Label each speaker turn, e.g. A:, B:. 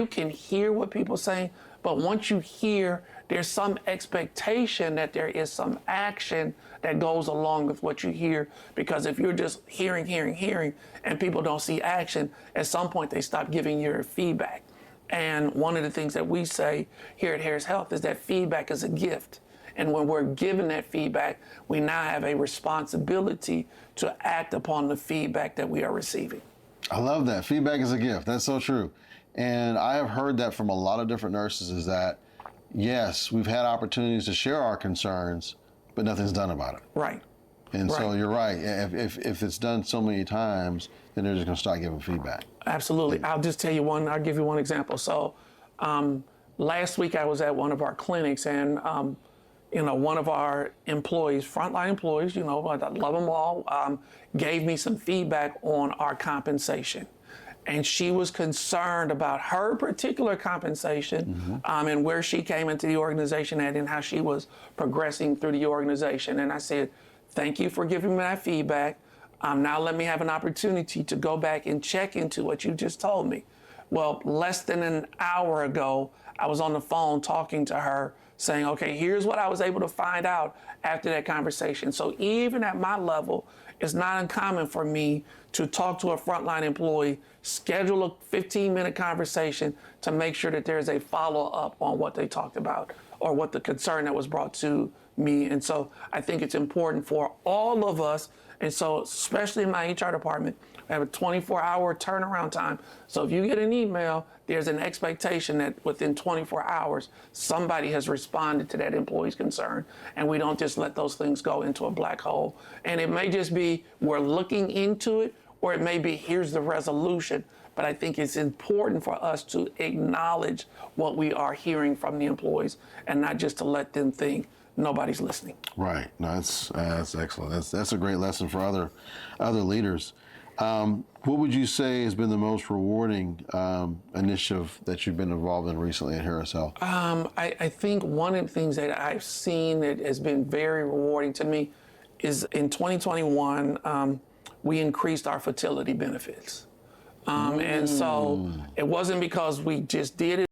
A: You can hear what people are saying, but once you hear, there's some expectation that there is some action that goes along with what you hear. Because if you're just hearing, and people don't see action, at some point they stop giving you feedback. And one of the things that we say here at Harris Health is that feedback is a gift. And when we're given that feedback, we now have a responsibility to act upon the feedback that we are receiving.
B: I love that. Feedback is a gift. That's so true. And I have heard that from a lot of different nurses, is that, yes, we've had opportunities to share our concerns, but nothing's done about it.
A: Right.
B: And so you're right. If it's done so many times, then they're just going to start giving feedback.
A: Absolutely. I'll just tell you one. I'll give you one example. So last week I was at one of our clinics, and one of our employees, frontline employees, I love them all, gave me some feedback on our compensation. And she was concerned about her particular compensation and where she came into the organization at and how she was progressing through the organization. And I said, thank you for giving me that feedback. Now let me have an opportunity to go back and check into what you just told me. Well, less than an hour ago, I was on the phone talking to her saying, okay, here's what I was able to find out after that conversation. So even at my level, it's not uncommon for me to talk to a frontline employee, schedule a 15-minute conversation to make sure that there's a follow-up on what they talked about or what the concern that was brought to me. And so I think it's important for all of us, and so especially in my HR department, we have a 24-hour turnaround time. So if you get an email, there's an expectation that within 24 hours, somebody has responded to that employee's concern, and we don't just let those things go into a black hole. And it may just be we're looking into it, or it may be here's the resolution. But I think it's important for us to acknowledge what we are hearing from the employees and not just to let them think nobody's listening.
B: Right. No, that's excellent. That's a great lesson for other leaders. What would you say has been the most rewarding initiative that you've been involved in recently at Harris Health?
A: I think one of the things that I've seen that has been very rewarding to me is in 2021, we increased our fertility benefits. And so it wasn't because we just did it.